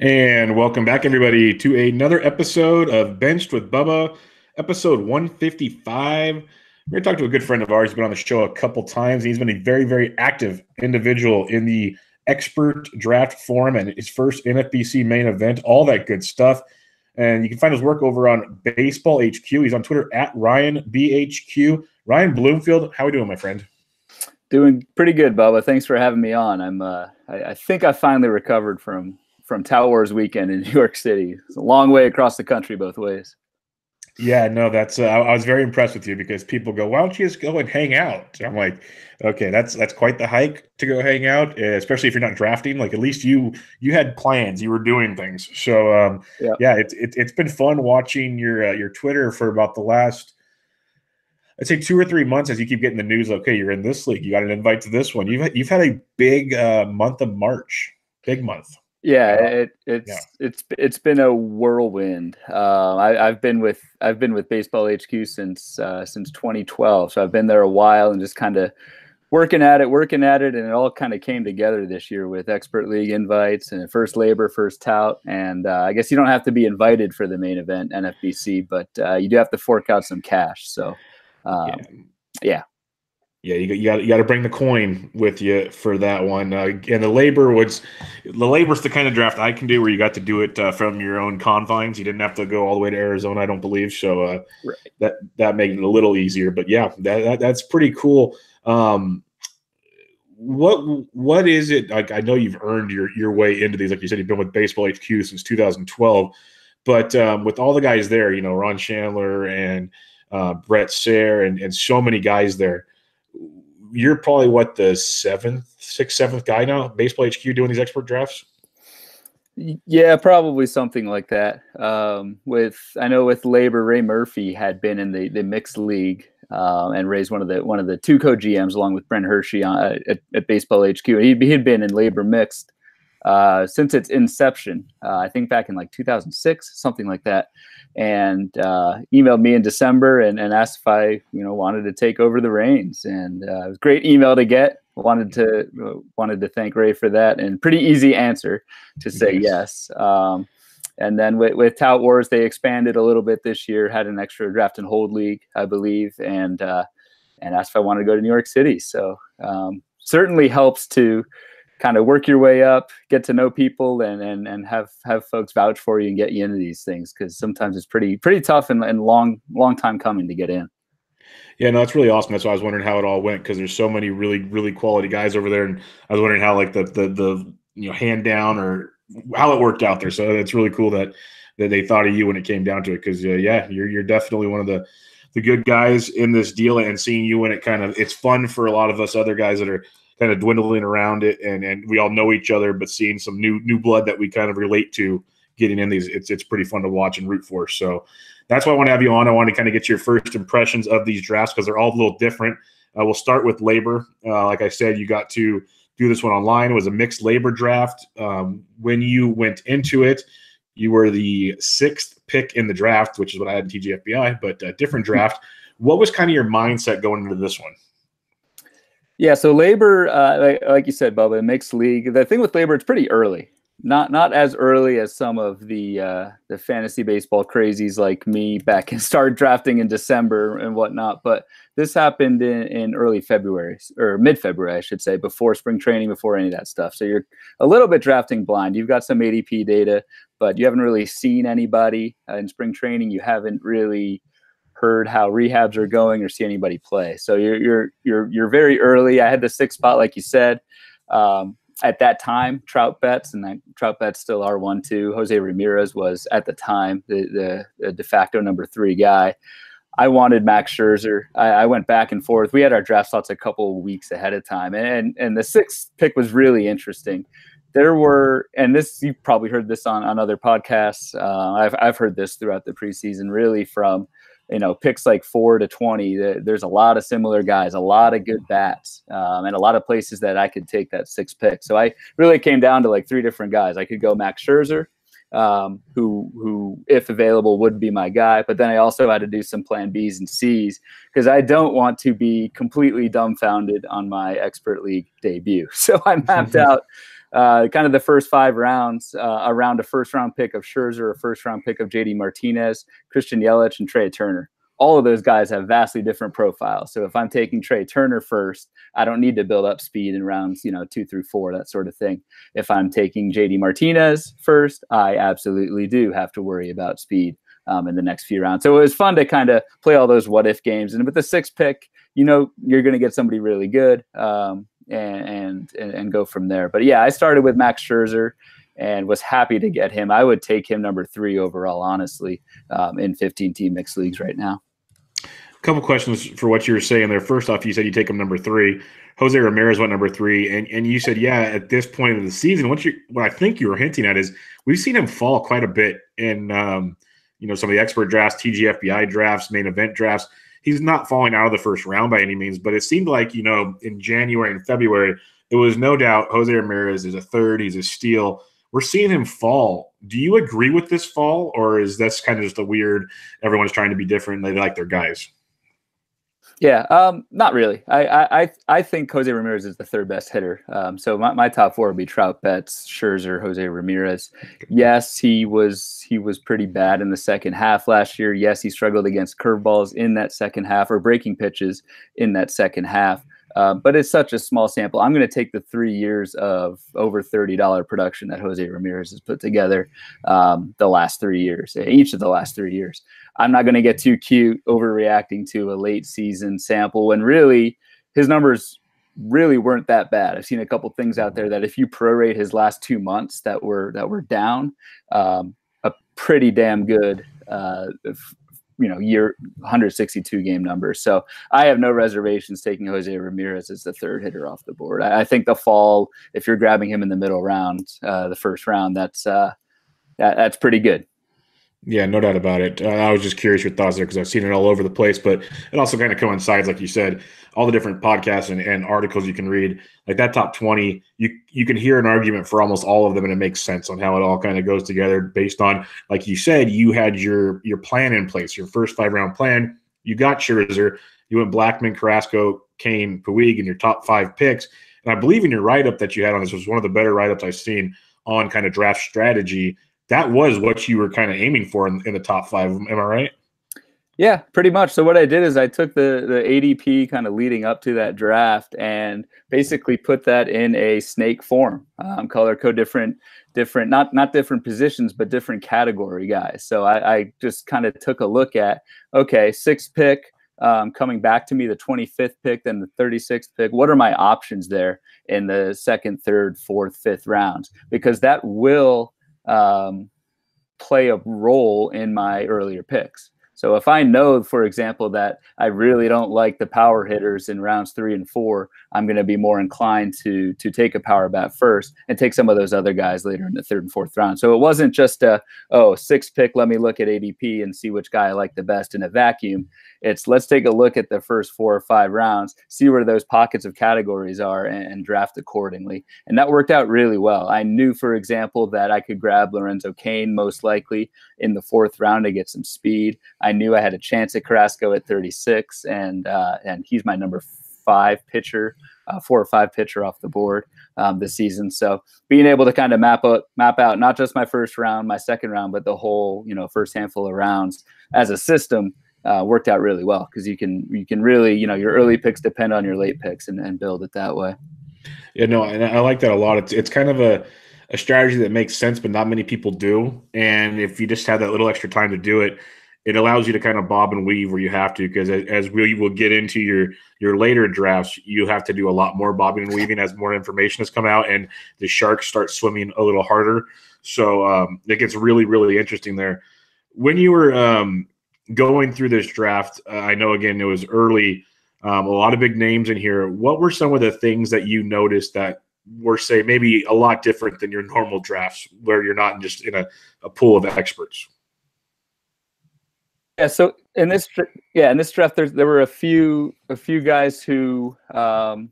And welcome back, everybody, to another episode of Benched with Bubba, episode 155. We're going to talk to a good friend of ours who's been on the show a couple times. He's been a very, very active individual in the expert draft forum and his first NFBC main event, all that good stuff. And you can find his work over on Baseball HQ. He's on Twitter at RyanBHQ. Ryan Bloomfield, how are we doing, my friend? Doing pretty good, Bubba. Thanks for having me on. I think I finally recovered from TOUT Wars weekend in New York City. It's a long way across the country both ways. Yeah, no, that's I was very impressed with you because people go, "Why don't you just go and hang out?" I'm like, okay, that's quite the hike to go hang out, especially if you're not drafting. Like, at least you had plans, you were doing things. So yeah, it's been fun watching your Twitter for about the last, I'd say 2 or 3 months as you keep getting the news. Okay, you're in this league, you got an invite to this one. You've had a big month of March, big month. Yeah, it's been a whirlwind. I've been with Baseball HQ since 2012, so I've been there a while and just kind of working at it, and it all kind of came together this year with Expert League invites and first LABR, first TOUT, and I guess you don't have to be invited for the main event NFBC, but you do have to fork out some cash. So yeah. Yeah, you got to bring the coin with you for that one. And the LABR's the kind of draft I can do where you got to do it from your own confines. You didn't have to go all the way to Arizona, I don't believe. So right. that made it a little easier. But yeah, that's pretty cool. What is it like? I know you've earned your way into these. Like you said, you've been with Baseball HQ since 2012. But with all the guys there, Ron Chandler and Brett Sayre and so many guys there. You're probably the sixth, seventh guy now, Baseball HQ, doing these expert drafts. Yeah, probably something like that. With LABR, Ray Murphy had been in the mixed league and Ray's one of the two co-GMs along with Brent Hershey at Baseball HQ. He'd been in LABR mixed since its inception. I think back in like 2006, something like that. And emailed me in December and asked if I, wanted to take over the reins. And it was a great email to get. Wanted to thank Ray for that, and pretty easy answer to say yes. And then with TOUT Wars, they expanded a little bit this year, had an extra draft and hold league, I believe, and asked if I wanted to go to New York City. So certainly helps to kind of work your way up, get to know people, and have folks vouch for you and get you into these things, because sometimes it's pretty tough and long time coming to get in. Yeah, no, it's really awesome. That's why I was wondering how it all went, because there's so many really, really quality guys over there, and I was wondering how like the hand down or how it worked out there. So it's really cool that they thought of you when it came down to it, because you're definitely one of the good guys in this deal, and seeing you when it's fun for a lot of us other guys that are kind of dwindling around it, and we all know each other, but seeing some new blood that we kind of relate to getting in these, it's pretty fun to watch and root for. So that's why I want to have you on. I want to kind of get your first impressions of these drafts, because they're all a little different. We'll start with LABR. Like I said, you got to do this one online. It was a mixed LABR draft. When you went into it, you were the 6th pick in the draft, which is what I had in TGFBI, but a different draft. What was kind of your mindset going into this one? Yeah, so LABR, like you said, Bubba, mixed league. The thing with LABR, it's pretty early. Not as early as some of the fantasy baseball crazies like me back and started drafting in December and whatnot. But this happened in early February, or mid-February, I should say, before spring training, before any of that stuff. So you're a little bit drafting blind. You've got some ADP data, but you haven't really seen anybody in spring training. You haven't really heard how rehabs are going or see anybody play. So you're very early. I had the 6th spot, like you said. At that time, Trout Bets, and Trout Bets still are 1-2. Jose Ramirez was at the time the de facto number 3 guy. I wanted Max Scherzer. I went back and forth. We had our draft slots a couple of weeks ahead of time, and the 6th pick was really interesting. There were, and this, you've probably heard this on other podcasts. I've heard this throughout the preseason, really from picks like 4 to 20. There's a lot of similar guys, a lot of good bats, and a lot of places that I could take that 6th pick. So I really came down to like 3 different guys. I could go Max Scherzer, who, if available, would be my guy. But then I also had to do some plan Bs and Cs, because I don't want to be completely dumbfounded on my expert league debut. So I mapped out kind of the first 5 rounds, around a first-round pick of Scherzer, a first-round pick of JD Martinez, Christian Yelich, and Trey Turner. All of those guys have vastly different profiles. So if I'm taking Trey Turner first, I don't need to build up speed in rounds, 2 through 4, that sort of thing. If I'm taking JD Martinez first, I absolutely do have to worry about speed in the next few rounds. So it was fun to kind of play all those what if games. And with the 6th pick, you're going to get somebody really good and go from there. But yeah, I started with Max Scherzer and was happy to get him. I would take him number 3 overall, honestly, in 15-team mixed leagues right now. A couple questions for what you were saying there. First off, you said you take him number 3. Jose Ramirez went number 3, and you said, yeah, at this point of the season, what I think you were hinting at is we've seen him fall quite a bit in some of the expert drafts, TGFBI drafts, main event drafts. He's not falling out of the first round by any means, but it seemed like, in January and February, it was no doubt Jose Ramirez is a 3rd, he's a steal. We're seeing him fall. Do you agree with this fall, or is this kind of just a weird, everyone's trying to be different and they like their guys? Yeah, not really. I think Jose Ramirez is the 3rd best hitter. So my top 4 would be Trout, Betts, Scherzer, Jose Ramirez. Yes, he was pretty bad in the second half last year. Yes, he struggled against curveballs in that second half, or breaking pitches in that second half. But it's such a small sample. I'm going to take the 3 years of over $30 production that Jose Ramirez has put together the last 3 years, each of the last 3 years. I'm not going to get too cute overreacting to a late season sample when really his numbers really weren't that bad. I've seen a couple things out there that if you prorate his last 2 months that were down, a pretty damn good year 162 game numbers. So I have no reservations taking Jose Ramirez as the 3rd hitter off the board. I think the fall, if you're grabbing him in the middle round, the first round, that's pretty good. Yeah, no doubt about it. I was just curious your thoughts there because I've seen it all over the place, but it also kind of coincides, like you said, all the different podcasts and articles you can read. Like that top 20, you can hear an argument for almost all of them, and it makes sense on how it all kind of goes together based on, like you said, you had your plan in place, your first 5-round plan. You got Scherzer, you went Blackmon, Carrasco, Kane, Puig in your top 5 picks. And I believe in your write-up that you had on this was one of the better write-ups I've seen on kind of draft strategy. That was what you were kind of aiming for in the top 5. Am I right? Yeah, pretty much. So what I did is I took the ADP kind of leading up to that draft and basically put that in a snake form, color code different, not different positions, but different category guys. So I just kind of took a look at, okay, 6th pick, coming back to me, the 25th pick, then the 36th pick. What are my options there in the 2nd, 3rd, 4th, 5th rounds? Because that will play a role in my earlier picks. So if I know, for example, that I really don't like the power hitters in rounds 3 and 4, I'm going to be more inclined to take a power bat first and take some of those other guys later in the 3rd and 4th round. So it wasn't just 6th pick, let me look at ADP and see which guy I like the best in a vacuum. It's let's take a look at the first 4 or 5 rounds, see where those pockets of categories are, and draft accordingly. And that worked out really well. I knew, for example, that I could grab Lorenzo Cain most likely in the 4th round to get some speed. I knew I had a chance at Carrasco at 36, and he's my number 5 pitcher, 4 or 5 pitcher off the board this season. So being able to kind of map out not just my first round, my second round, but the whole first handful of rounds as a system worked out really well because you can really your early picks depend on your late picks and build it that way. Yeah, no, and I like that a lot. It's kind of a strategy that makes sense, but not many people do. And if you just have that little extra time to do it, it allows you to kind of bob and weave where you have to, because as we will get into your later drafts, you have to do a lot more bobbing and weaving as more information has come out and the sharks start swimming a little harder. So it gets really, really interesting there. When you were going through this draft, I know, again, it was early, a lot of big names in here. What were some of the things that you noticed that were, say, maybe a lot different than your normal drafts where you're not just in a pool of experts? Yeah, so in this draft, there were a few guys who weren't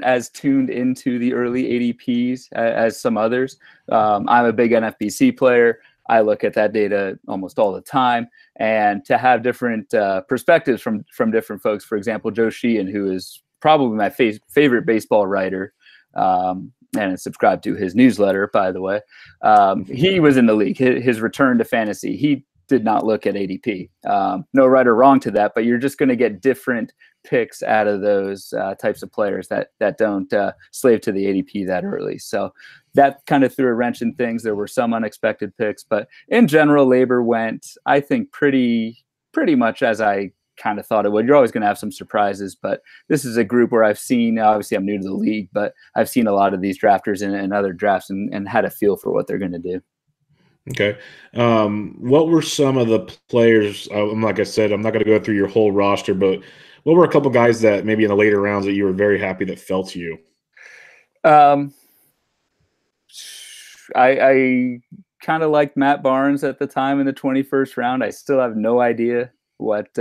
as tuned into the early ADPs as some others. I'm a big NFBC player. I look at that data almost all the time, and to have different perspectives from different folks. For example, Joe Sheehan, who is probably my favorite baseball writer and subscribe to his newsletter, by the way. He was in the league. His return to fantasy, he did not look at ADP. No right or wrong to that, but you're just going to get different picks out of those types of players that don't slave to the ADP that early. So that kind of threw a wrench in things. There were some unexpected picks, but in general, LABR went, I think, pretty much as I kind of thought it would. You're always going to have some surprises, but this is a group where I've seen, obviously I'm new to the league, but I've seen a lot of these drafters in other drafts and had a feel for what they're going to do. Okay. What were some of the players, like I said, I'm not going to go through your whole roster, but what were a couple guys that maybe in the later rounds that you were very happy that fell to you? I kind of liked Matt Barnes at the time in the 21st round. I still have no idea what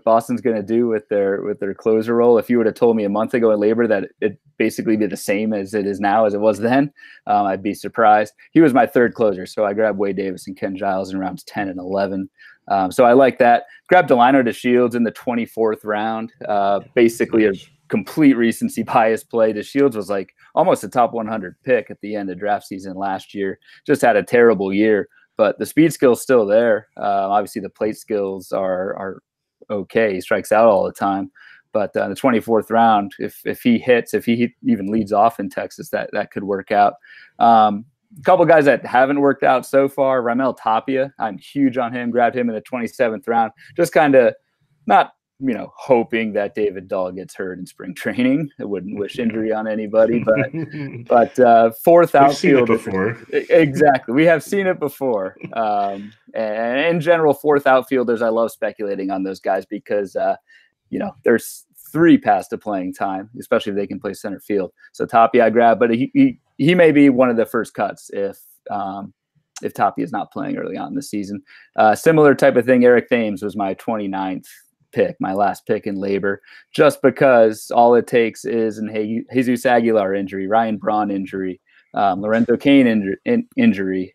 Boston's going to do with their closer role. If you would have told me a month ago in LABR that it basically be the same as it is now as it was then, I'd be surprised. He was my third closer, so I grabbed Wade Davis and Ken Giles in rounds 10 and 11. So I like that. Grabbed Delino DeShields in the 24th round. Basically a complete recency bias play. DeShields was like almost a top 100 pick at the end of draft season last year. Just had a terrible year, but the speed skill's still there. Obviously the plate skills are okay. He strikes out all the time. But in the 24th round, if he hits, if he even leads off in Texas, that could work out. A couple guys that haven't worked out so far, Raimel Tapia. I'm huge on him. Grabbed him in the 27th round. Just kind of not, hoping that David Dahl gets hurt in spring training. I wouldn't wish injury on anybody, but fourth outfield. We've seen it before. Exactly. We have seen it before. And in general, fourth outfielders, I love speculating on those guys because, there's 3 paths to playing time, especially if they can play center field. So Tapia I grabbed, but he may be one of the first cuts if Tapia is not playing early on in the season. Similar type of thing, Eric Thames was my 29th pick, my last pick in LABR, just because all it takes is an Jesus Aguilar injury, Ryan Braun injury, Lorenzo Cain injury.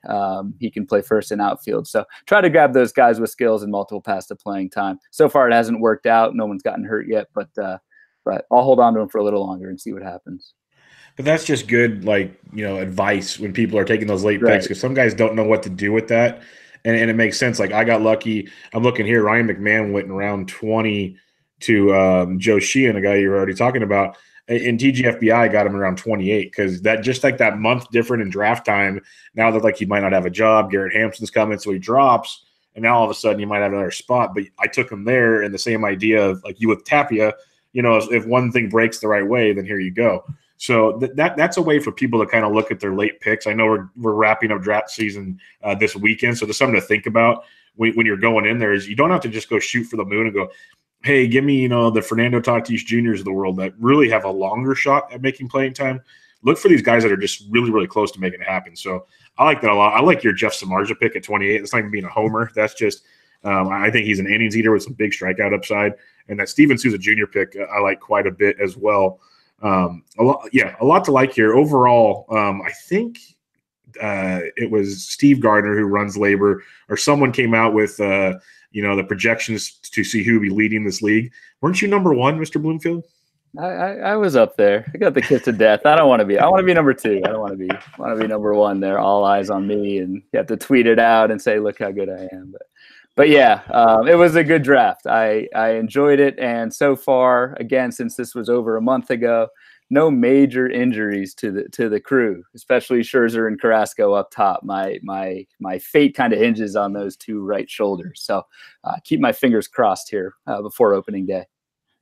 He can play first and outfield. So try to grab those guys with skills and multiple paths to playing time. So far, it hasn't worked out. No one's gotten hurt yet, but I'll hold on to him for a little longer and see what happens. But that's just good, advice when people are taking those late picks, because some guys don't know what to do with that. And it makes sense. Like, I got lucky. I'm looking here. Ryan McMahon went in round 20 to Joe Sheehan, a guy you were already talking about. And TGFBI got him around 28 because that just like that month different in draft time. Now that he might not have a job, Garrett Hampson's coming, so he drops, and now all of a sudden you might have another spot. But I took him there, and the same idea of like you with Tapia, if one thing breaks the right way, then here you go. So that's a way for people to kind of look at their late picks. I know we're wrapping up draft season this weekend, so there's something to think about when you're going in there. Is you don't have to just go shoot for the moon and go, hey, give me, the Fernando Tatis Juniors of the world that really have a longer shot at making playing time. Look for these guys that are just really, really close to making it happen. So I like that a lot. I like your Jeff Samardzija pick at 28. It's not even being a homer. That's just I think he's an innings eater with some big strikeout upside. And that Steven Souza Jr. pick I like quite a bit as well. A lot to like here. Overall, I think it was Steve Gardner who runs LABR, or someone came out with the projections to see who would be leading this league. Weren't you number 1, Mr. Bloomfield? I was up there. I got the kiss to death. I want to be number 2. I don't want to be number 1 there. All eyes on me, and you have to tweet it out and say, look how good I am. But yeah, it was a good draft. I enjoyed it. And so far, again, since this was over a month ago, no major injuries to the crew, especially Scherzer and Carrasco up top. My fate kind of hinges on those 2 right shoulders. So keep my fingers crossed here before opening day.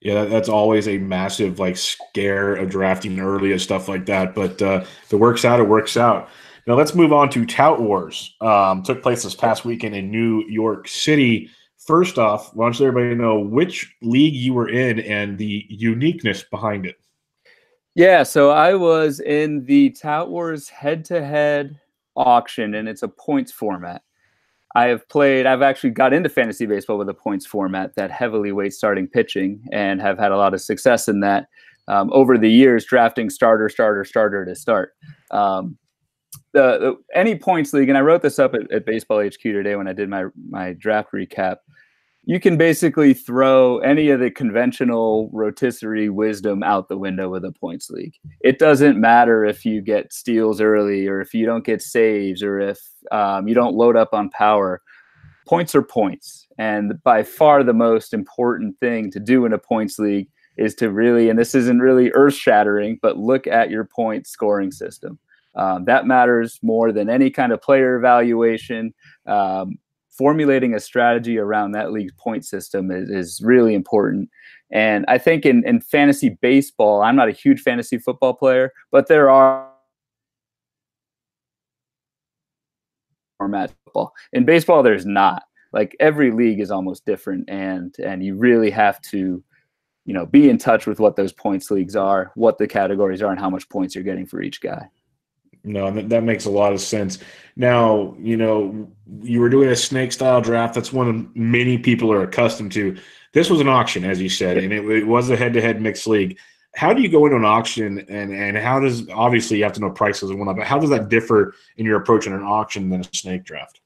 Yeah, that's always a massive scare of drafting early and stuff like that. But if it works out, it works out. Now let's move on to TOUT Wars. Took place this past weekend in New York City. First off, why don't you let everybody know which league you were in and the uniqueness behind it? Yeah, so I was in the TOUT Wars head-to-head auction, and it's a points format. I've actually got into fantasy baseball with a points format that heavily weights starting pitching, and have had a lot of success in that over the years, drafting starter to start. Any points league, and I wrote this up at Baseball HQ today when I did my draft recap. you can basically throw any of the conventional rotisserie wisdom out the window with a points league. It doesn't matter if you get steals early or if you don't get saves or if you don't load up on power. Points are points. And by far the most important thing to do in a points league is to really, and this isn't really earth shattering, but look at your point scoring system. That matters more than any kind of player evaluation. Formulating a strategy around that league's point system is really important. And I think in fantasy baseball, I'm not a huge fantasy football player, but there are format football. In baseball, there's not. Like every league is almost different, and you really have to, be in touch with what those points leagues are, what the categories are, and how much points you're getting for each guy. No, that makes a lot of sense. Now, you were doing a snake style draft. That's one many people are accustomed to. This was an auction, as you said, and it was a head-to-head mixed league. How do you go into an auction, and how does, obviously you have to know prices and whatnot, but how does that differ in your approach in an auction than a snake draft?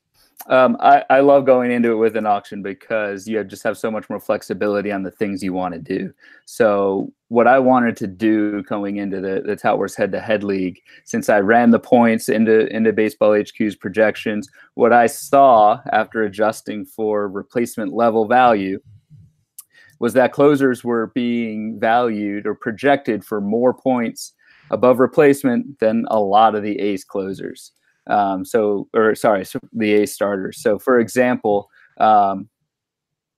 I love going into it with an auction because you just have so much more flexibility on the things you want to do. So what I wanted to do going into the TOUT Wars head-to-head league, since I ran the points into Baseball HQ's projections, what I saw after adjusting for replacement level value was that closers were being valued or projected for more points above replacement than a lot of the ace closers. The ace starters. So for example, I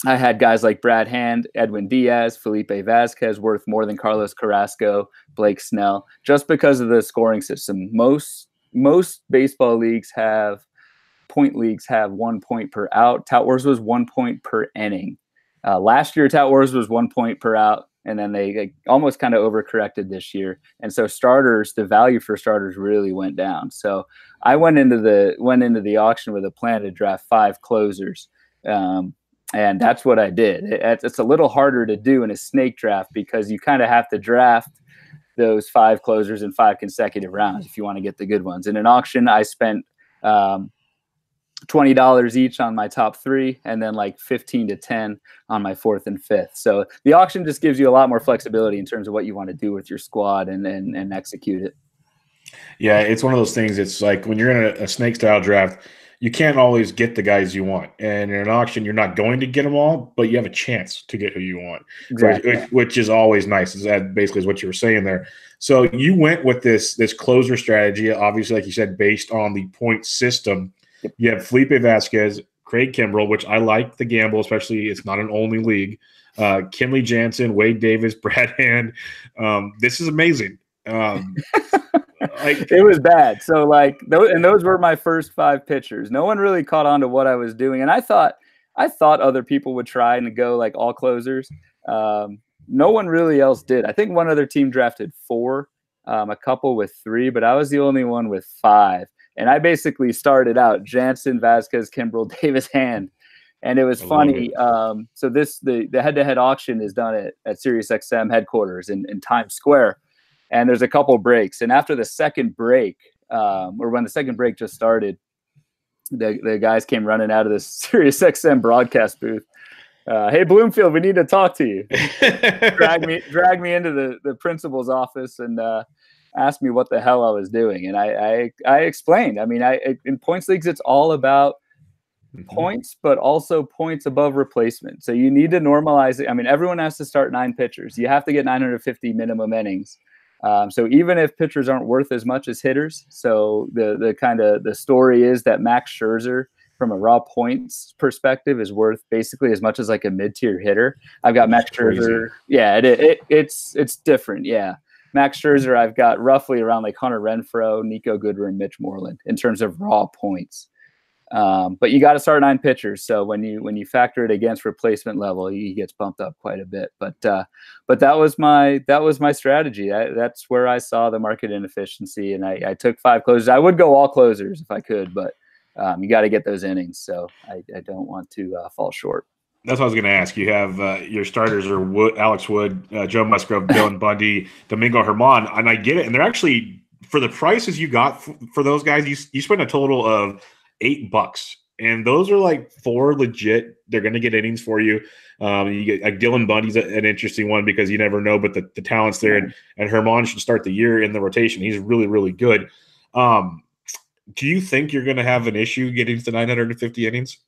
had guys like Brad Hand, Edwin Diaz, Felipe Vasquez worth more than Carlos Carrasco, Blake Snell, just because of the scoring system. Most baseball leagues have 1 point per out. TOUT Wars was 1 point per inning. Last year, TOUT Wars was 1 point per out. And then they almost kind of overcorrected this year. And so the value for starters really went down. So I went into the auction with a plan to draft 5 closers. And that's what I did. It's a little harder to do in a snake draft because you kind of have to draft those 5 closers in 5 consecutive rounds if you want to get the good ones. In an auction, I spent $20 each on my top 3, and then like 15 to 10 on my 4th and 5th. So the auction just gives you a lot more flexibility in terms of what you want to do with your squad and execute it. Yeah, it's one of those things. It's like when you're in a snake style draft, you can't always get the guys you want. And in an auction, you're not going to get them all, but you have a chance to get who you want, exactly. which is always nice. That basically is what you were saying there. So you went with this closer strategy, obviously, like you said, based on the point system. You have Felipe Vasquez, Craig Kimbrell, which I like the gamble, especially it's not an only league. Kenley Jansen, Wade Davis, Brad Hand. This is amazing. It was bad. So those were my first 5 pitchers. No one really caught on to what I was doing, and I thought other people would try and go like all closers. No one really else did. I think one other team drafted 4, a couple with 3, but I was the only one with 5. And I basically started out Jansen, Vasquez, Kimbrell, Davis, Hand. And it was funny. So the head-to-head auction is done at SiriusXM headquarters in Times Square. And there's a couple breaks. And after the second break, or when the second break just started, the guys came running out of the SiriusXM broadcast booth. Hey, Bloomfield, we need to talk to you. drag me into the principal's office and asked me what the hell I was doing. And I explained. I mean, in points leagues, it's all about points, but also points above replacement. So you need to normalize it. I mean, everyone has to start 9 pitchers. You have to get 950 minimum innings. So even if pitchers aren't worth as much as hitters, so the story is that Max Scherzer, from a raw points perspective, is worth basically as much as like a mid-tier hitter. I've got Max Scherzer. Yeah, it's different. Yeah. Max Scherzer, I've got roughly around like Hunter Renfroe, Nico Goodwin, Mitch Moreland in terms of raw points. But you got to start 9 pitchers. So when you factor it against replacement level, he gets bumped up quite a bit. But that was my strategy. That's where I saw the market inefficiency, and I took 5 closers. I would go all closers if I could, but you got to get those innings. So I don't want to fall short. That's what I was going to ask. You have your starters are Alex Wood, Joe Musgrove, Dylan Bundy, Domingo Germán, and I get it. And they're actually, for the prices you got for those guys, you spent a total of $8 And those are like 4 legit. They're going to get innings for you. You get like Dylan Bundy's an interesting one because you never know, but the talent's there. And Herman should start the year in the rotation. He's really, really good. Do you think you're going to have an issue getting to 950 innings?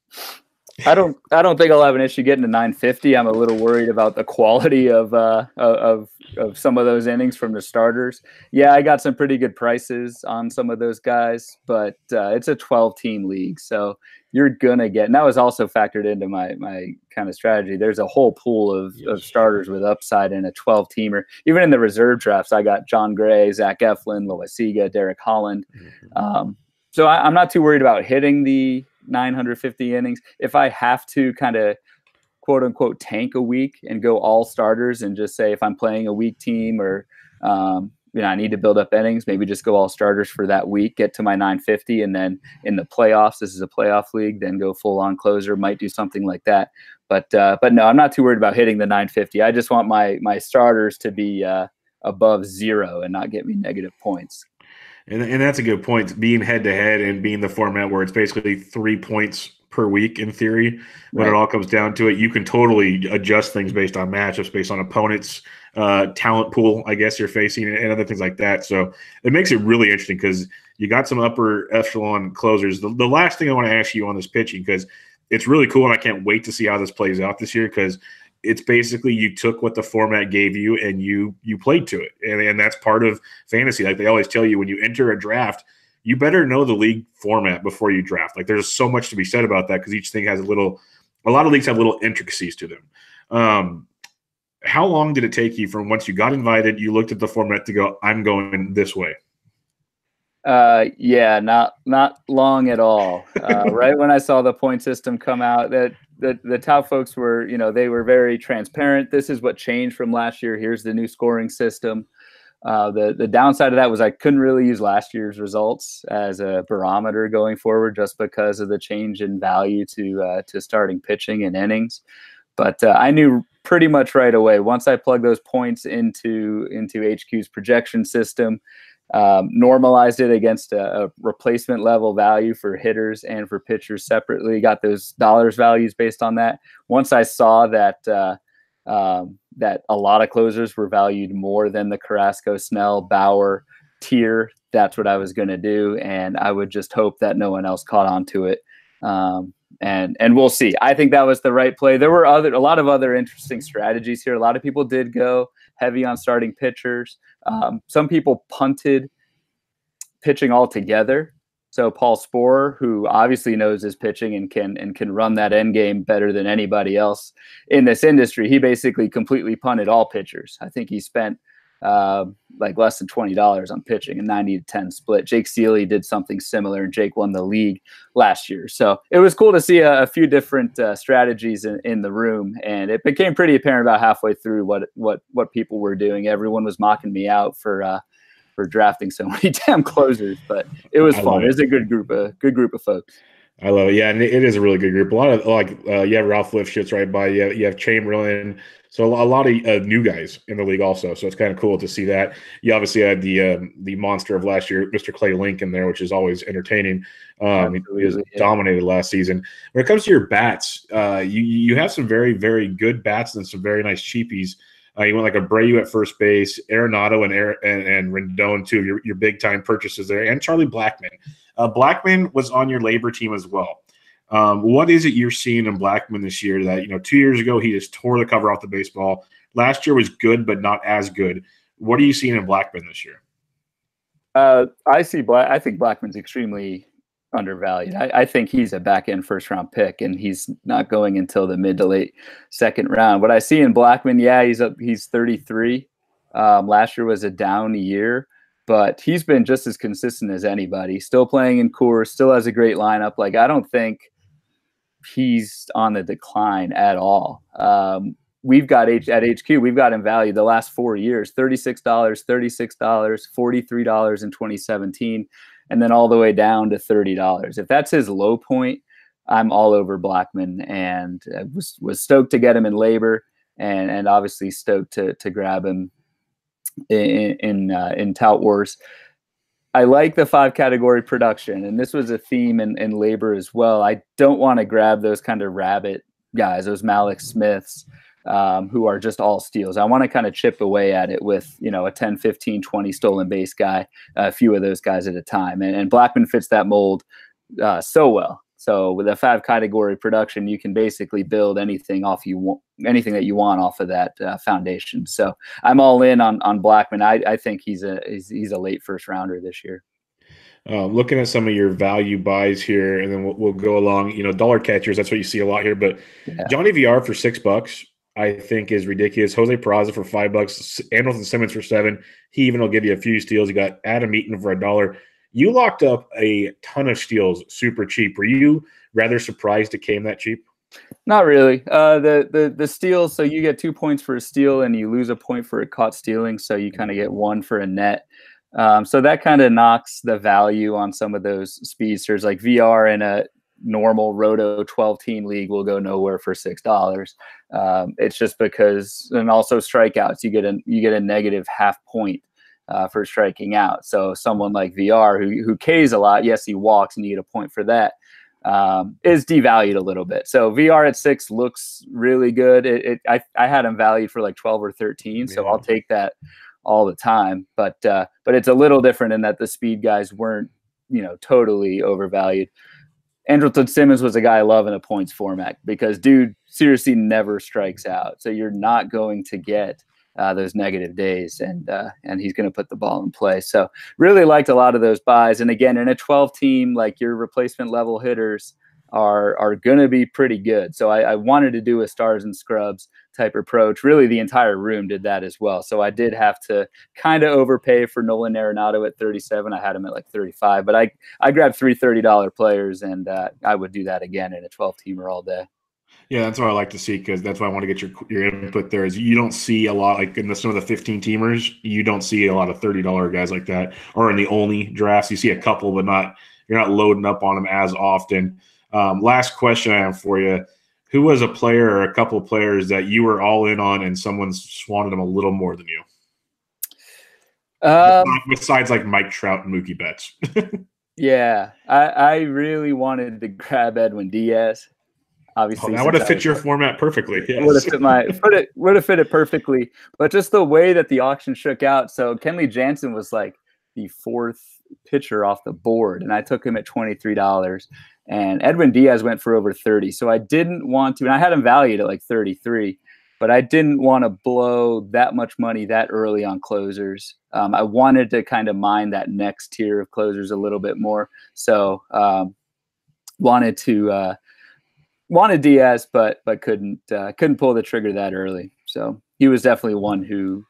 I don't think I'll have an issue getting to 950. I'm a little worried about the quality of some of those innings from the starters. Yeah, I got some pretty good prices on some of those guys, but it's a 12-team league, so you're gonna get. And that was also factored into my kind of strategy. There's a whole pool of starters with upside in a 12-teamer. Even in the reserve drafts, I got John Gray, Zach Eflin, Loaiziga, Derek Holland. So I'm not too worried about hitting the 950 innings. If I have to kind of quote unquote tank a week and go all starters and just say if I'm playing a weak team or I need to build up innings, maybe just go all starters for that week, get to my 950, and then in the playoffs, this is a playoff league, then go full on closer, might do something like that. But no, I'm not too worried about hitting the 950. I just want my starters to be above 0 and not get me negative points. And that's a good point. Being head-to-head and being the format where it's basically 3 points per week in theory, when it all comes down to it, you can totally adjust things based on matchups, based on opponents' talent pool, I guess, you're facing, and other things like that. So it makes it really interesting because you got some upper echelon closers. The last thing I want to ask you on this pitching, because it's really cool, and I can't wait to see how this plays out this year, because it's basically you took what the format gave you and you played to it. And that's part of fantasy. Like they always tell you, when you enter a draft, you better know the league format before you draft. Like there's so much to be said about that because each thing has a lot of leagues have little intricacies to them. How long did it take you from once you got invited, you looked at the format to go, I'm going this way? Yeah, not long at all. Right when I saw the point system come out, that the TOUT folks were, they were very transparent. This is what changed from last year. Here's the new scoring system. The downside of that was I couldn't really use last year's results as a barometer going forward, just because of the change in value to starting pitching and innings. But I knew pretty much right away once I plugged those points into HQ's projection system, normalized it against a replacement level value for hitters and for pitchers separately, got those dollars values based on that. Once I saw that that a lot of closers were valued more than the Carrasco, Snell, Bauer tier, that's what I was going to do. And I would just hope that no one else caught on to it. And we'll see. I think that was the right play. There were a lot of other interesting strategies here. A lot of people did go heavy on starting pitchers. Some people punted pitching altogether. So Paul Sporer, who obviously knows his pitching and can run that end game better than anybody else in this industry, he basically completely punted all pitchers. I think he spent like less than $20 on pitching, a 90-10 split. Jake Seeley did something similar, and Jake won the league last year. So it was cool to see a few different strategies in the room, and it became pretty apparent about halfway through what people were doing. Everyone was mocking me out for drafting so many damn closers, but it was fun. It was a good group of folks. I love it. Yeah, and it is a really good group. A lot of you have Ralph Lifshitz right by you. You have Chamberlain. So a lot of new guys in the league also. So it's kind of cool to see that. You obviously had the monster of last year, Mr. Clay Lincoln there, which is always entertaining. He was dominated last season. When it comes to your bats, you have some very, very good bats and some very nice cheapies. You went like Abreu at first base, Arenado and Rendon, two of your big-time purchases there, and Charlie Blackmon. Blackmon was on your LABR team as well. What is it you're seeing in Blackmon this year that, 2 years ago he just tore the cover off the baseball. Last year was good, but not as good. What are you seeing in Blackmon this year? I think Blackmon's extremely undervalued. I think he's a back-end first-round pick, and he's not going until the mid to late second round. What I see in Blackmon, he's 33. Last year was a down year, but he's been just as consistent as anybody. Still playing in Coors, still has a great lineup. Like, I don't think he's on the decline at all. We've got at HQ, we've got him valued the last 4 years, $36, $36, $43 in 2017, and then all the way down to $30. If that's his low point, I'm all over Blackmon, and was stoked to get him in LABR, and obviously stoked to grab him in TOUT Wars. I like the 5-category production, and this was a theme in LABR as well. I don't want to grab those kind of rabbit guys, those Malik Smiths, who are just all steals. I want to kind of chip away at it with, a 10, 15, 20 stolen base guy, a few of those guys at a time. And Blackman fits that mold so well. So with a 5-category production, you can basically build anything anything that you want off of that foundation. So I'm all in on Blackman. I think he's a late first rounder this year. Looking at some of your value buys here, and then we'll go along. Dollar catchers, that's what you see a lot here. But yeah. Johnny VR for $6, I think, is ridiculous. Jose Peraza for $5. Anderson Simmons for $7. He even will give you a few steals. You got Adam Eaton for $1. You locked up a ton of steals super cheap. Were you rather surprised it came that cheap? Not really. The steals, so you get 2 points for a steal and you lose a point for a caught stealing. So you kind of get 1 for a net. So that kind of knocks the value on some of those speedsters. Like VR in a normal Roto 12-team league will go nowhere for $6. It's just because, and also strikeouts, you get a negative half point for striking out. So someone like VR who Ks a lot, yes, he walks and you get a point for that, is devalued a little bit. So VR at 6 looks really good. I had him valued for like 12 or 13, so I'll take that all the time. But it's a little different in that the speed guys weren't, totally overvalued. Andrelton Simmons was a guy I love in a points format because dude seriously never strikes out. So you're not going to get those negative days, and he's going to put the ball in play. So really liked a lot of those buys. And again, in a 12-team, like your replacement level hitters are going to be pretty good. So I wanted to do a stars and scrubs type approach. Really, the entire room did that as well. So I did have to kind of overpay for Nolan Arenado at 37. I had him at like 35, but I grabbed 3 $30 players, and I would do that again in a 12-teamer all day. Yeah, that's what I like to see, because that's why I want to get your input there. Is you don't see a lot, like in some of the 15-teamers, you don't see a lot of $30 guys like that, or in the only drafts, you see a couple, but you're not loading up on them as often. Last question I have for you: who was a player or a couple of players that you were all in on, and someone wanted them a little more than you? Besides like Mike Trout and Mookie Betts. Yeah, I really wanted to grab Edwin Diaz. Obviously, that would have fit your format perfectly. Yes. Would have fit it perfectly. But just the way that the auction shook out. So Kenley Jansen was like the 4th pitcher off the board, and I took him at $23. And Edwin Diaz went for over 30. So I didn't want to, and I had him valued at like 33, but I didn't want to blow that much money that early on closers. I wanted to kind of mine that next tier of closers a little bit more. So wanted Diaz, but couldn't pull the trigger that early. So he was definitely one who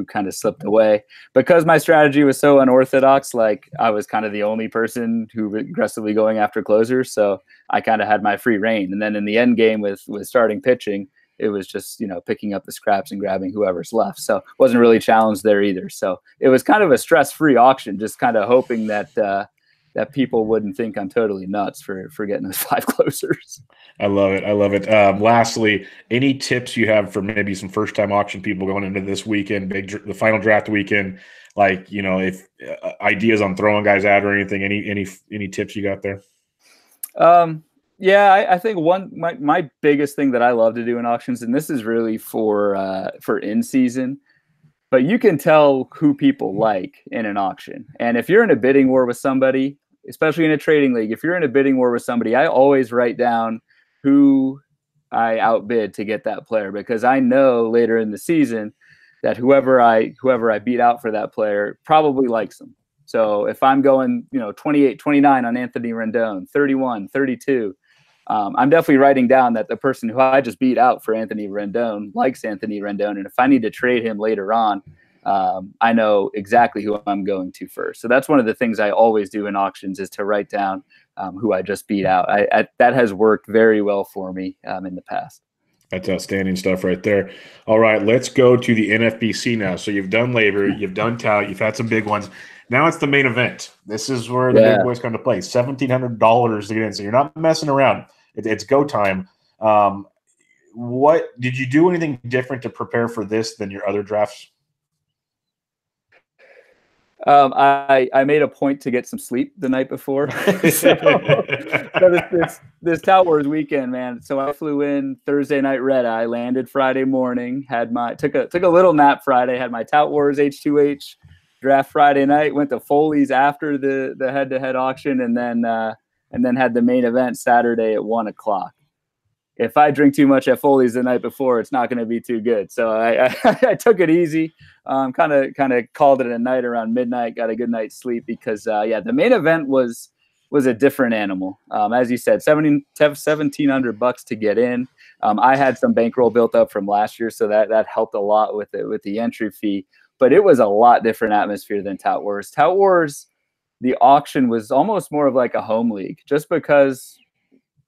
kind of slipped away because my strategy was so unorthodox. Like I was kind of the only person who was aggressively going after closers, so I kind of had my free reign. And then in the end game with starting pitching, it was just picking up the scraps and grabbing whoever's left. So wasn't really challenged there either. So it was kind of a stress-free auction, just kind of hoping that people wouldn't think I'm totally nuts for getting those 5 closers. I love it. Lastly, any tips you have for maybe some first-time auction people going into this weekend, the final draft weekend? Like, if ideas on throwing guys out or anything, any tips you got there? Yeah, I think my biggest thing that I love to do in auctions, and this is really for in season, but you can tell who people like in an auction. And if you're in a bidding war with somebody, especially in a trading league, if you're in a bidding war with somebody, I always write down who I outbid to get that player, because I know later in the season that whoever I beat out for that player probably likes them. So if I'm going, 28, 29 on Anthony Rendon, 31, 32, I'm definitely writing down that the person who I just beat out for Anthony Rendon likes Anthony Rendon. And if I need to trade him later on, I know exactly who I'm going to first. So that's one of the things I always do in auctions, is to write down who I just beat out. That has worked very well for me in the past. That's outstanding stuff right there. All right, let's go to the NFBC now. So you've done LABR, you've done TOUT, you've had some big ones. Now it's the main event. This is where the big boys come to play. $1,700 to get in. So you're not messing around. It's go time. What did you do anything different to prepare for this than your other drafts? I made a point to get some sleep the night before. so this TOUT Wars weekend, man. So I flew in Thursday night red eye, landed Friday morning, took a little nap Friday, had my TOUT Wars H2H draft Friday night, went to Foley's after the head-to-head auction, and then had the main event Saturday at 1:00. If I drink too much at Foley's the night before, it's not going to be too good. So I took it easy. Kind of called it a night around midnight. Got a good night's sleep because the main event was a different animal. As you said, $1,700 to get in. I had some bankroll built up from last year, so that helped a lot with the entry fee. But it was a lot different atmosphere than TOUT Wars. TOUT Wars, the auction was almost more of like a home league, just because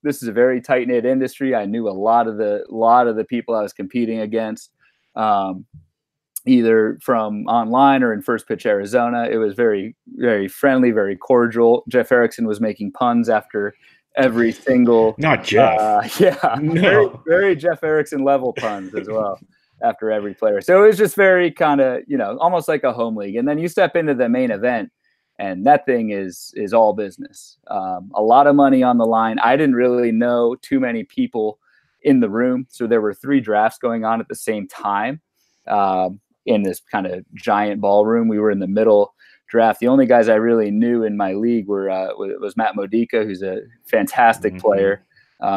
this is a very tight-knit industry. I knew a lot of the people I was competing against, either from online or in First Pitch Arizona. It was very, very friendly, very cordial. Jeff Erickson was making puns after every single. Not Jeff. No. very, very Jeff Erickson level puns as well after every player. So it was just very kind of, almost like a home league. And then you step into the main event, and that thing is all business. A lot of money on the line. I didn't really know too many people in the room. So there were 3 drafts going on at the same time in this kind of giant ballroom. We were in the middle draft. The only guys I really knew in my league was Matt Modica, who's a fantastic player.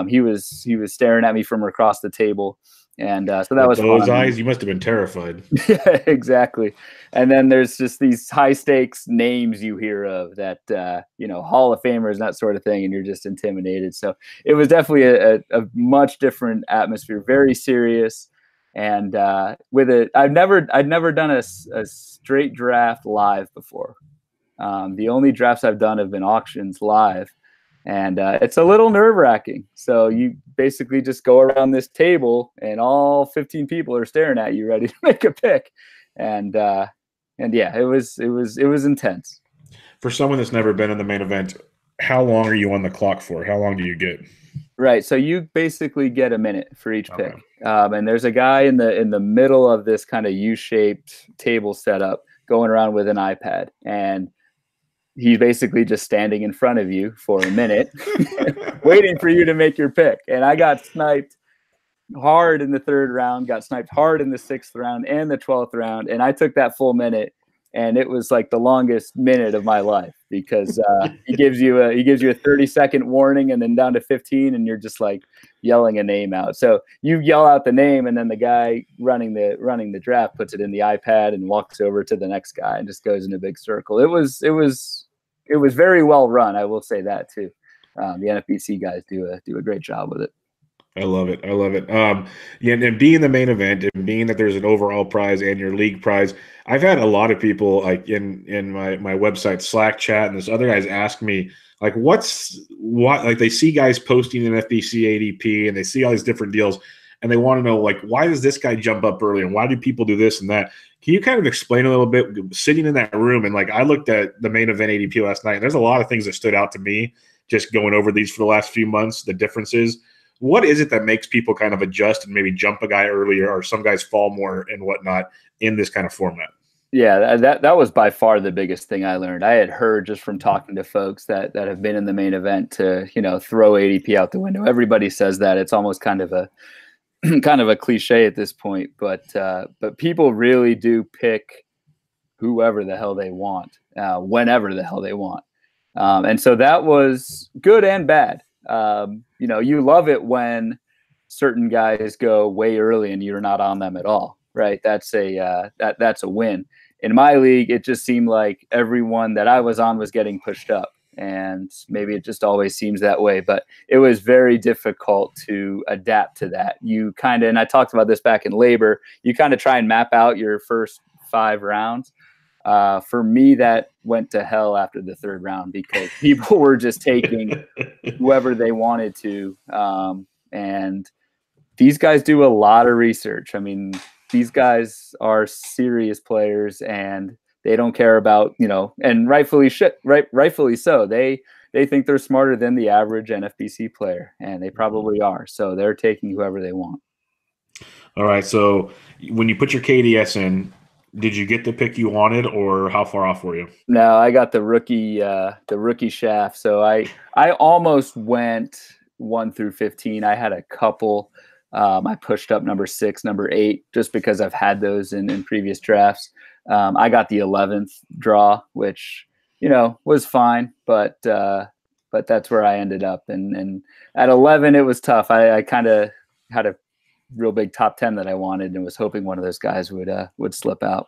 He was staring at me from across the table. And so that was those fun. eyes, you must have been terrified. Yeah, exactly. And then there's just these high stakes names you hear of that, Hall of Famers and that sort of thing, and you're just intimidated. So it was definitely a much different atmosphere, very serious. And with it, I'd never done a straight draft live before. The only drafts I've done have been auctions live. And it's a little nerve-wracking. So you basically just go around this table, and all 15 people are staring at you, ready to make a pick. And yeah, it was intense. For someone that's never been in the main event, how long are you on the clock for? How long do you get? Right. So you basically get a minute for each pick. And there's a guy in the middle of this kind of U-shaped table setup going around with an iPad, and he's basically just standing in front of you for a minute, waiting for you to make your pick. And I got sniped hard in the 3rd round, got sniped hard in the 6th round and the 12th round. And I took that full minute, and it was like the longest minute of my life, because he gives you a 30-second warning, and then down to 15, and you're just like yelling a name out. So you yell out the name, and then the guy running the draft puts it in the iPad and walks over to the next guy and just goes in a big circle. It was very well run. I will say that too. The NFBC guys do a great job with it. I love it. And being the main event, and being that there's an overall prize and your league prize, I've had a lot of people like in my website Slack chat, and this other guys ask me like, like they see guys posting in FBC ADP, and they see all these different deals, and they want to know like, why does this guy jump up early, and why do people do this and that? Can you kind of explain a little bit, sitting in that room? And like, I looked at the main event ADP last night, and there's a lot of things that stood out to me just going over these for the last few months, the differences. What is it that makes people kind of adjust and maybe jump a guy earlier, or some guys fall more and whatnot in this kind of format? Yeah, that was by far the biggest thing I learned. I had heard just from talking to folks that have been in the main event to, throw ADP out the window. Everybody says that. It's almost kind of a cliche at this point, but people really do pick whoever the hell they want, whenever the hell they want. And so that was good and bad. You love it when certain guys go way early and you're not on them at all, right? That's a win. In my league, it just seemed like everyone that I was on was getting pushed up, and maybe it just always seems that way, but it was very difficult to adapt to that. You kind of, and I talked about this back in LABR, you kind of try and map out your first 5 rounds. For me, that went to hell after the 3rd round, because people were just taking whoever they wanted to. And these guys do a lot of research. I mean, these guys are serious players, and they don't care about, and rightfully so. They think they're smarter than the average NFBC player, and they probably are. So they're taking whoever they want. All right. So when you put your KDS in, Did you get the pick you wanted, or how far off were you? No, I got the rookie shaft. So I almost went 1 through 15. I had a couple. I pushed up number 6, number 8, just because I've had those in previous drafts. I got the 11th draw, which was fine, but that's where I ended up. And at 11, it was tough. I kind of had a real big top 10 that I wanted, and was hoping one of those guys would slip out.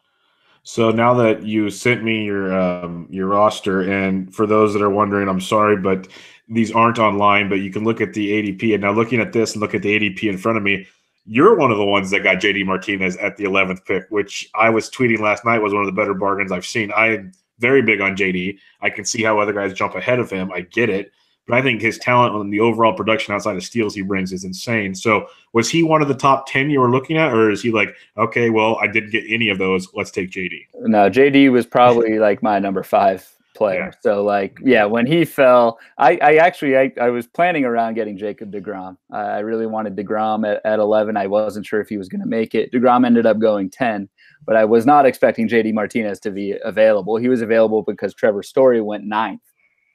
So now that you sent me your roster, and for those that are wondering, I'm sorry, but these aren't online. But you can look at the ADP, and now looking at this and look at the ADP in front of me, you're one of the ones that got JD Martinez at the 11th pick, which I was tweeting last night was one of the better bargains I've seen. I am very big on JD. I can see how other guys jump ahead of him. I get it. But I think his talent and the overall production outside of steals he brings is insane. So was he one of the top 10 you were looking at, or is he like, okay, well, I didn't get any of those, let's take JD? No, JD was probably like my number 5 player. Yeah. So like, yeah, when he fell, I was planning around getting Jacob deGrom. I really wanted deGrom at 11. I wasn't sure if he was going to make it. deGrom ended up going 10, but I was not expecting JD Martinez to be available. He was available because Trevor Story went 9th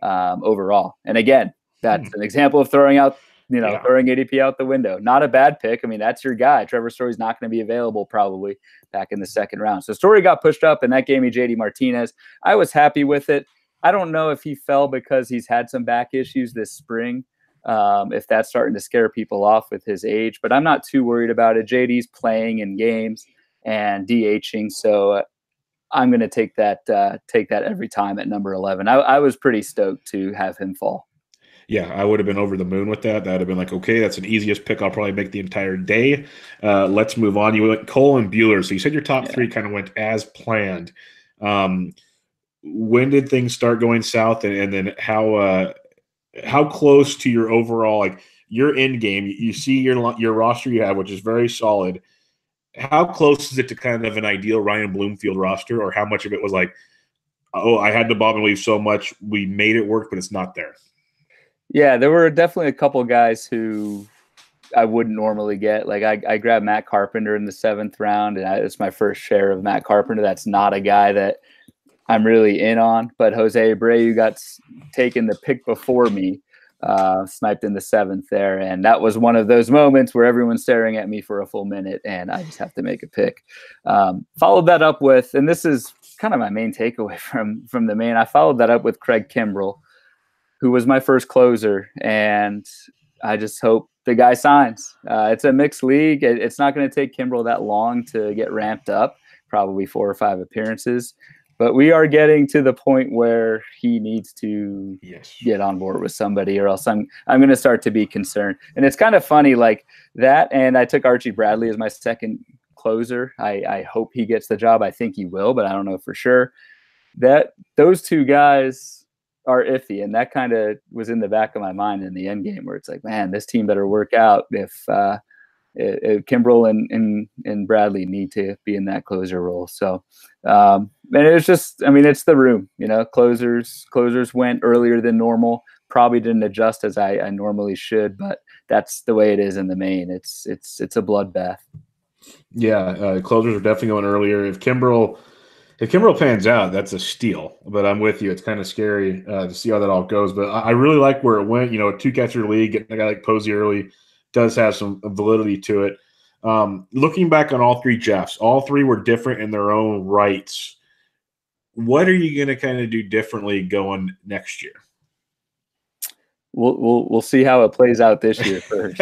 overall. And again, that's an example of throwing ADP out the window. Not a bad pick. I mean, that's your guy. Trevor Story's not going to be available probably back in the second round. So Story got pushed up, and that gave me JD Martinez. I was happy with it. I don't know if he fell because he's had some back issues this spring, if that's starting to scare people off with his age, but I'm not too worried about it. JD's playing in games and DHing, so I'm going to take that every time at number 11. I was pretty stoked to have him fall. Yeah, I would have been over the moon with that. That would have been like, okay, that's an easiest pick I'll probably make the entire day. Let's move on. You went Cole and Buehler. So you said your top 3 kind of went as planned. When did things start going south, and then how close to your overall, like your end game? You see your roster you have, which is very solid. How close is it to kind of an ideal Ryan Bloomfield roster, or how much of it was like, oh, I had to bob and weave so much, we made it work, but it's not there? Yeah, there were definitely a couple guys who I wouldn't normally get. Like I grabbed Matt Carpenter in the 7th round, and it's my first share of Matt Carpenter. That's not a guy that I'm really in on. But Jose Abreu got taken the pick before me, sniped in the 7th there, and that was one of those moments where everyone's staring at me for a full minute, and I just have to make a pick. Followed that up with, and this is kind of my main takeaway from the main. I followed that up with Craig Kimbrell, who was my first closer, and I just hope the guy signs. It's a mixed league. It's not going to take Kimbrell that long to get ramped up, probably 4 or 5 appearances. But we are getting to the point where he needs to get on board with somebody, or else I'm going to start to be concerned. And it's kind of funny, like that, and I took Archie Bradley as my second closer. I hope he gets the job. I think he will, but I don't know for sure. That those 2 guys are iffy, and that kind of was in the back of my mind in the end game, where it's like, man, this team better work out if Kimbrell and Bradley need to be in that closer role. So, and it was just, I mean, it's the room, closers went earlier than normal, probably didn't adjust as I normally should, but that's the way it is in the main. It's a bloodbath. Yeah. Closers are definitely going earlier. If Kimbrell pans out, that's a steal. But I'm with you. It's kind of scary to see how that all goes. But I really like where it went. A 2-catcher league, getting a guy like Posey early does have some validity to it. Looking back on all 3 drafts, all 3 were different in their own rights. What are you going to kind of do differently going next year? We'll see how it plays out this year first.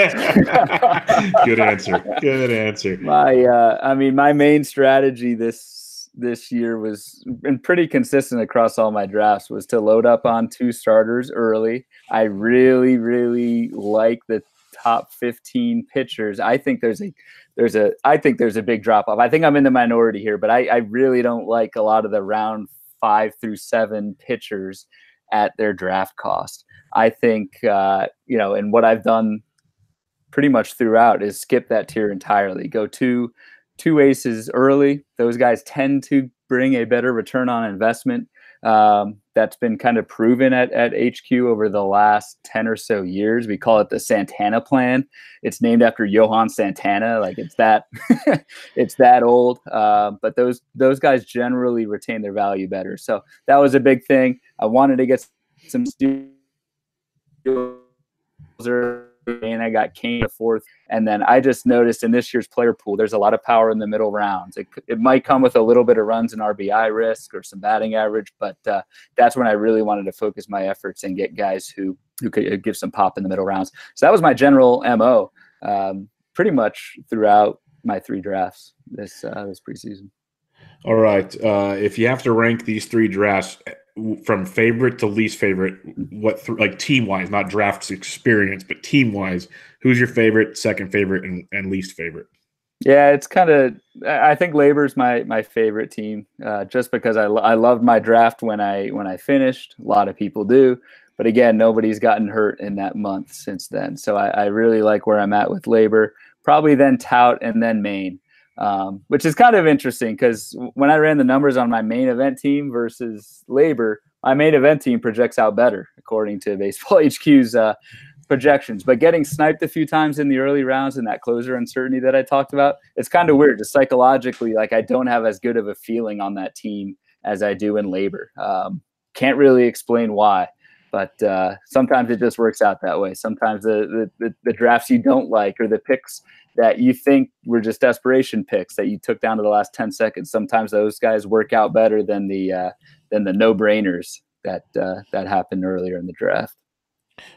Good answer. My main strategy this year was been pretty consistent across all my drafts, was to load up on 2 starters early. I really, really like the top 15 pitchers. I think there's a big drop off. I think I'm in the minority here, but I really don't like a lot of the round 5 through 7 pitchers at their draft cost. I think, and what I've done pretty much throughout is skip that tier entirely. Go 2 aces early. Those guys tend to bring a better return on investment. That's been kind of proven at HQ over the last 10 or so years. We call it the Santana plan. It's named after Johan Santana. Like it's that, it's that old. But those guys generally retain their value better. So that was a big thing. I wanted to get some steals, and I got Kane to fourth. And then I just noticed in this year's player pool, there's a lot of power in the middle rounds. It might come with a little bit of runs and RBI risk or some batting average, but that's when I really wanted to focus my efforts and get guys who could give some pop in the middle rounds. So that was my general MO pretty much throughout my 3 drafts this preseason. All right. If you have to rank these 3 drafts from favorite to least favorite, what like team-wise, not draft experience, but team-wise, who's your favorite, second favorite, and least favorite? Yeah, it's kind of – I think LABR's my favorite team just because I loved my draft when I finished. A lot of people do. But, again, nobody's gotten hurt in that month since then. So I really like where I'm at with LABR. Probably then TOUT and then Main. Which is kind of interesting because when I ran the numbers on my main event team versus LABR, my main event team projects out better according to Baseball HQ's projections. But getting sniped a few times in the early rounds and that closer uncertainty that I talked about, it's kind of weird. Just psychologically, like I don't have as good of a feeling on that team as I do in LABR. Can't really explain why. But sometimes it just works out that way. Sometimes the drafts you don't like or the picks that you think were just desperation picks that you took down to the last 10 seconds, sometimes those guys work out better than the no-brainers that happened earlier in the draft.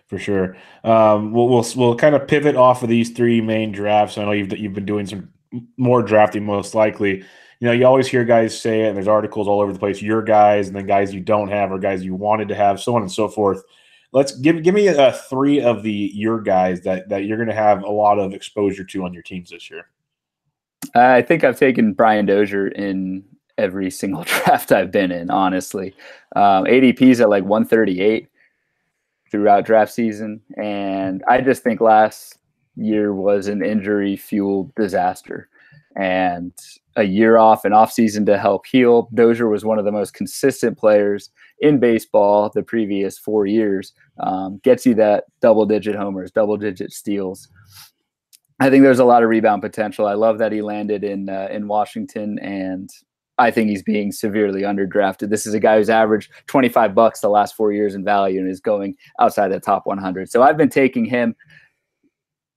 For sure. We'll kind of pivot off of these 3 main drafts. I know you've been doing some more drafting most likely. You know, you always hear guys say it, and there's articles all over the place, your guys and then guys you don't have or guys you wanted to have, so on and so forth. Let's give me 3 of your guys that you're going to have a lot of exposure to on your teams this year. I think I've taken Brian Dozier in every single draft I've been in, honestly. ADP's at like 138 throughout draft season, and I just think last year was an injury-fueled disaster. And a year off, an off season to help heal. Dozier was one of the most consistent players in baseball the previous 4 years. Gets you that double-digit homers, double-digit steals. I think there's a lot of rebound potential. I love that he landed in Washington, and I think he's being severely underdrafted. This is a guy who's averaged $25 the last 4 years in value and is going outside the top 100. So I've been taking him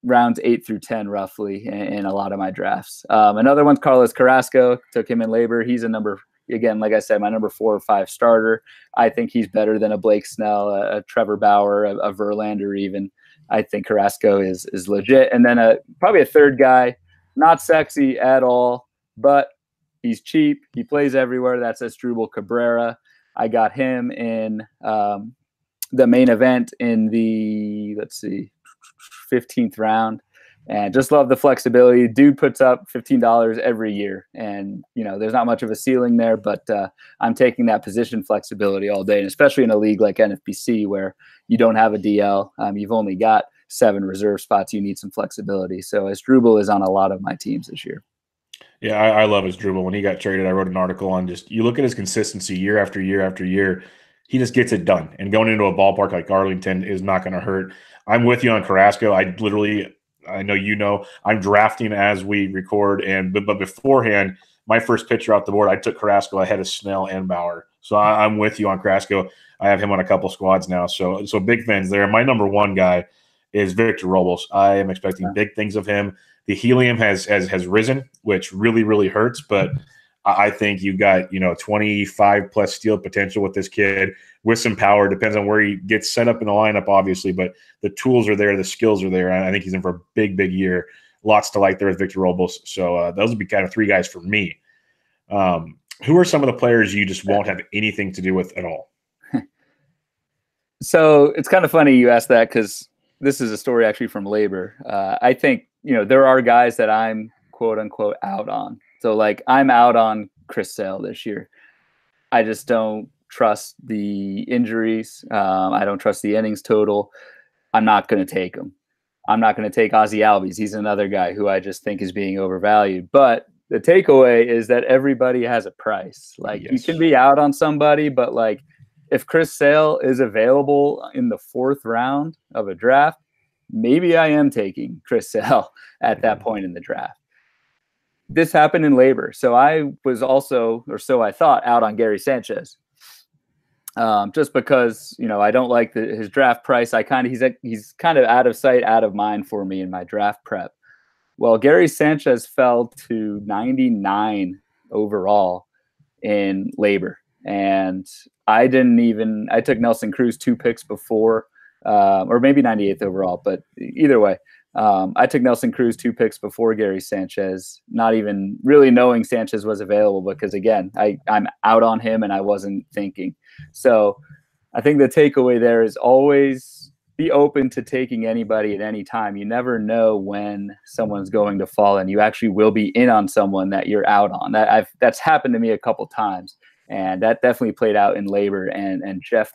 rounds 8 through 10 roughly in a lot of my drafts. Another one's Carlos Carrasco. Took him in LABR. He's a again, like I said, my number 4 or 5 starter. I think he's better than a Blake Snell, a Trevor Bauer, a Verlander even. I think Carrasco is legit. And then probably a third guy, not sexy at all, but he's cheap. He plays everywhere. That's Asdrubal Cabrera. I got him in the main event in the, 15th round, and just love the flexibility. Dude puts up $15 every year, and there's not much of a ceiling there, but I'm taking that position flexibility all day, and especially in a league like NFBC where you don't have a DL, you've only got 7 reserve spots. You need some flexibility. So Asdrubal is on a lot of my teams this year. Yeah, I love Asdrubal. When he got traded, I wrote an article on just you look at his consistency year after year after year. He just gets it done. And going into a ballpark like Arlington is not going to hurt. I'm with you on Carrasco. I know I'm drafting as we record, but beforehand, my first pitcher off the board, I took Carrasco ahead of Snell and Bauer. So I'm with you on Carrasco. I have him on a couple squads now. So big fans there. My number 1 guy is Victor Robles. I am expecting big things of him. The helium has risen, which really, really hurts, but I think you've got 25 plus steal potential with this kid with some power. Depends on where he gets set up in the lineup, obviously, but the tools are there, the skills are there. I think he's in for a big, big year. Lots to like there with Victor Robles. So those would be kind of 3 guys for me. Who are some of the players you just won't have anything to do with at all? So it's kind of funny you asked that because this is a story actually from LABR. I think there are guys that I'm quote unquote out on. So, like, I'm out on Chris Sale this year. I just don't trust the injuries. I don't trust the innings total. I'm not going to take him. I'm not going to take Ozzie Albies. He's another guy who I just think is being overvalued. But the takeaway is that everybody has a price. Like you can be out on somebody, but like if Chris Sale is available in the 4th round of a draft, maybe I am taking Chris Sale at that point in the draft. This happened in LABR. So I was also, or so I thought, out on Gary Sanchez. Just because, you know, I don't like his draft price. He's kind of out of sight, out of mind for me in my draft prep. Well, Gary Sanchez fell to 99 overall in LABR. And I took Nelson Cruz 2 picks before, or maybe 98th overall, but either way, I took Nelson Cruz 2 picks before Gary Sanchez, not even really knowing Sanchez was available because, again, I'm out on him and I wasn't thinking. So I think the takeaway there is always be open to taking anybody at any time. You never know when someone's going to fall, and you actually will be in on someone that you're out on. That's happened to me a couple times. And that definitely played out in LABR, and Jeff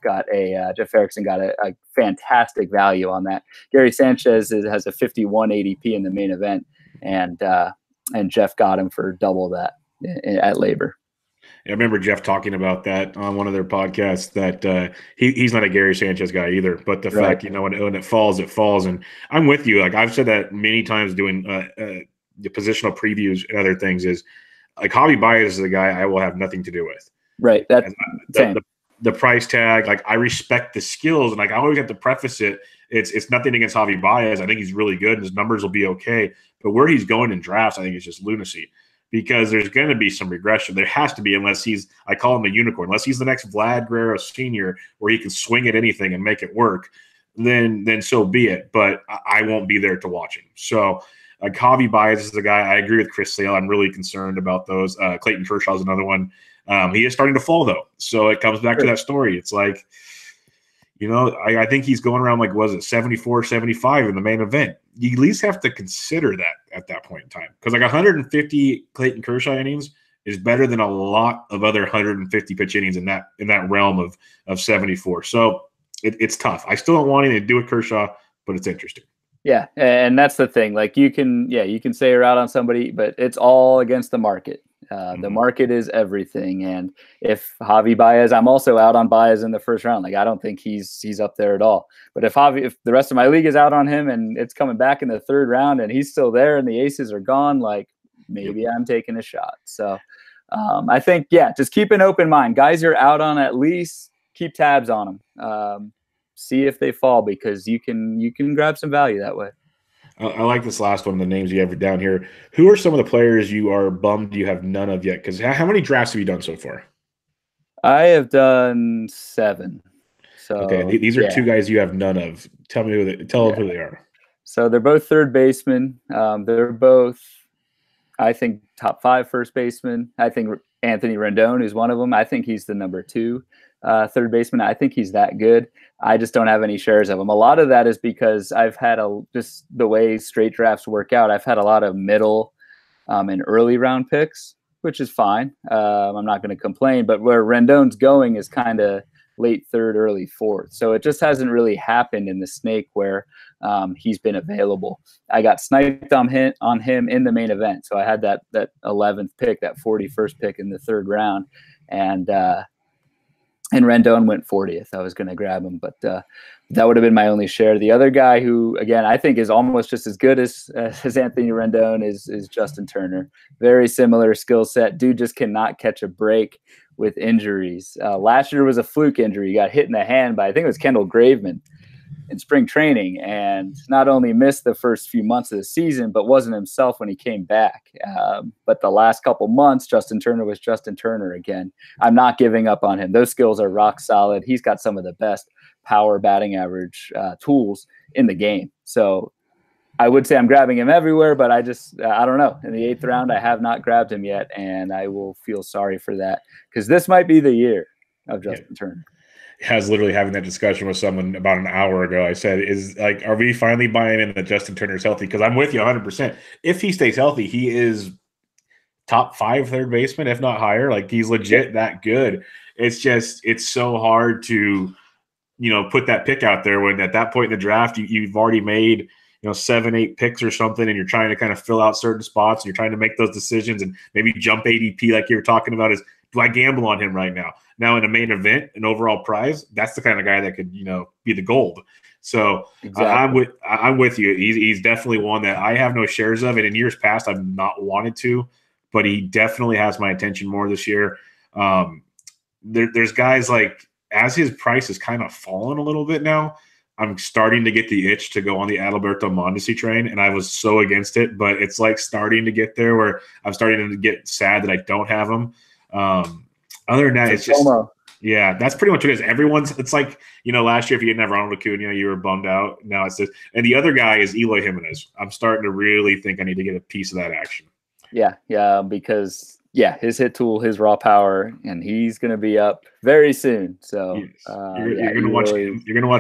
Erickson got a fantastic value on that. Gary Sanchez has a 51 ADP in the main event, and Jeff got him for double that at LABR. I remember Jeff talking about that on one of their podcasts, that he's not a Gary Sanchez guy either. But the fact, you know, when it falls, it falls. And I'm with you. Like I've said that many times doing the positional previews and other things, is like Javi Baez is the guy I will have nothing to do with. Right. That's the price tag. Like I respect the skills, and like I always have to preface it. It's nothing against Javi Baez. I think he's really good, and his numbers will be okay. But where he's going in drafts, I think it's just lunacy, because there's going to be some regression. There has to be, unless I call him a unicorn, unless he's the next Vlad Guerrero Sr., where he can swing at anything and make it work. Then so be it. But I won't be there to watch him. So. Like Javi Baez is the guy. I agree with Chris Sale. I'm really concerned about those. Clayton Kershaw is another one. He is starting to fall, though. So it comes back to that story. It's like, you know, I think he's going around like, was it 74, 75 in the main event? You at least have to consider that at that point in time. Because like 150 Clayton Kershaw innings is better than a lot of other 150 pitch innings in that realm of 74. So it's tough. I still don't want anything to do with Kershaw, but it's interesting. Yeah, and that's the thing. Like you can say you're out on somebody, but it's all against the market. The market is everything. And if Javi Baez, I'm also out on Baez in the 1st round. Like I don't think he's up there at all. But if the rest of my league is out on him and it's coming back in the 3rd round and he's still there and the aces are gone, like maybe I'm taking a shot. So I think, just keep an open mind. Guys you're out on, at least keep tabs on them. See if they fall, because you can grab some value that way. I like this last one, the names you have down here. Who are some of the players you are bummed you have none of yet? Because how many drafts have you done so far? I have done 7. So okay, these are 2 guys you have none of. Tell them who they are. So they're both 3rd basemen. They're both, I think, top 5 first baseman. I think Anthony Rendon is one of them. I think he's the number 2 third baseman. I think he's that good. I just don't have any shares of him. A lot of that is because I've had just the way straight drafts work out. I've had a lot of middle and early round picks, which is fine. I'm not going to complain, but where Rendon's going is kind of late 3rd, early 4th. So it just hasn't really happened in the snake where he's been available. I got sniped on him in the main event. So I had that 11th pick, that 41st pick in the 3rd round. And Rendon went 40th. I was going to grab him, but that would have been my only share. The other guy who, again, I think is almost just as good as Anthony Rendon is Justin Turner. Very similar skill set. Dude just cannot catch a break with injuries. Last year was a fluke injury. He got hit in the hand by, I think it was Kendall Graveman in spring training, and not only missed the first few months of the season, but wasn't himself when he came back. But the last couple months, Justin Turner was Justin Turner again. I'm not giving up on him. Those skills are rock solid. He's got some of the best power batting average tools in the game. So I would say I'm grabbing him everywhere, but I don't know. In the 8th round, I have not grabbed him yet, and I will feel sorry for that, because this might be the year of Justin Turner. I was literally having that discussion with someone about an hour ago. I said, are we finally buying in that Justin Turner's healthy? Because I'm with you 100%. If he stays healthy, he is top 5 third baseman, if not higher. Like, he's legit that good. It's so hard to, put that pick out there when at that point in the draft, you've already made, 7, 8 picks or something, and you're trying to kind of fill out certain spots, and you're trying to make those decisions and maybe jump ADP like you were talking about, is do I gamble on him right now? Now in a main event, an overall prize, that's the kind of guy that could, be the gold. So exactly. I'm with you. He's definitely one that I have no shares of, and in years past I've not wanted to, but he definitely has my attention more this year. There's guys like, as his price has kind of fallen a little bit now, I'm starting to get the itch to go on the Adalberto Mondesi train, and I was so against it, but it's like starting to get there where I'm starting to get sad that I don't have him. Other than that, it's just yeah, that's pretty much what it is. It's like, last year if you didn't have Ronald Acuna, you were bummed out. Now it's this, and the other guy is Eloy Jimenez. I'm starting to really think I need to get a piece of that action. Yeah, because his hit tool, his raw power, and he's going to be up very soon. So you're going to watch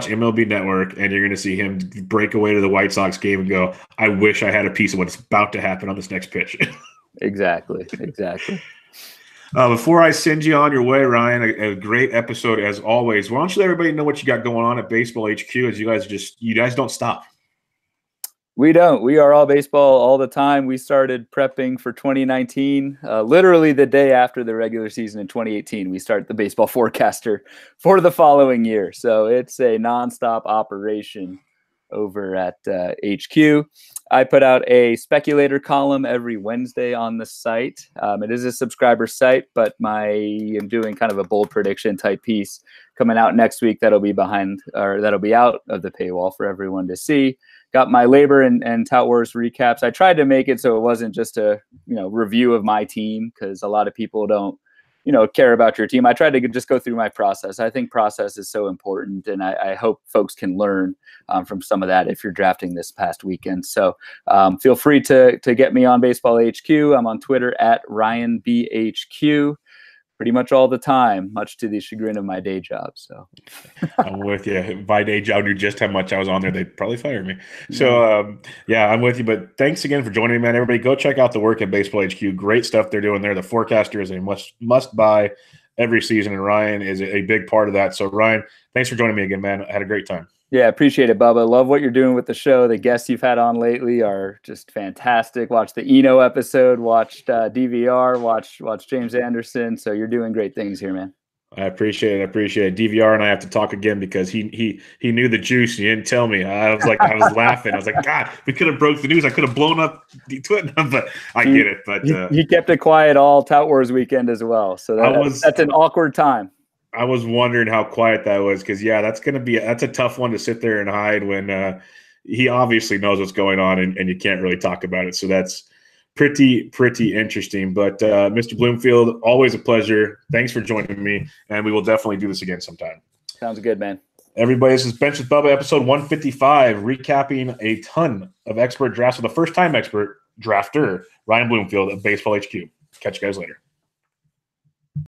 MLB Network, and you're going to see him break away to the White Sox game and go, I wish I had a piece of what's about to happen on this next pitch. Exactly. Before I send you on your way, Ryan, a great episode as always. Why don't you let everybody know what you got going on at Baseball HQ, as you guys don't stop. We don't. We are all baseball all the time. We started prepping for 2019, literally the day after the regular season in 2018. We start the baseball forecaster for the following year. So it's a nonstop operation over at HQ. I put out a speculator column every Wednesday on the site. It is a subscriber site, but I'm doing kind of a bold prediction type piece coming out next week that'll be out of the paywall for everyone to see. Got my LABR and TOUT Wars recaps. I tried to make it so it wasn't just a review of my team, because a lot of people don't care about your team. I tried to just go through my process. I think process is so important, and I hope folks can learn from some of that if you're drafting this past weekend. So feel free to get me on Baseball HQ. I'm on Twitter at RyanBHQ. Pretty much all the time, much to the chagrin of my day job. So I'm with you. My day job knew just how much I was on there. They'd probably fire me. So I'm with you. But thanks again for joining me, man. Everybody go check out the work at Baseball HQ. Great stuff they're doing there. The forecaster is a must buy every season, and Ryan is a big part of that. So Ryan, thanks for joining me again, man. I had a great time. Yeah, appreciate it, Bubba. Love what you're doing with the show. The guests you've had on lately are just fantastic. Watched the Eno episode, watched DVR, watched James Anderson. So you're doing great things here, man. I appreciate it. DVR and I have to talk again because he knew the juice. He didn't tell me. I was laughing. I was like, God, we could have broke the news. I could have blown up the Twitter, but I get it. But he kept it quiet all TOUT Wars weekend as well. So that's an awkward time. I was wondering how quiet that was, because that's a tough one to sit there and hide when he obviously knows what's going on and you can't really talk about it. So that's pretty interesting. But Mr. Bloomfield, always a pleasure. Thanks for joining me, and we will definitely do this again sometime. Sounds good, man. Everybody, this is Bench with Bubba, episode 155, recapping a ton of expert drafts with the first-time expert drafter, Ryan Bloomfield of Baseball HQ. Catch you guys later.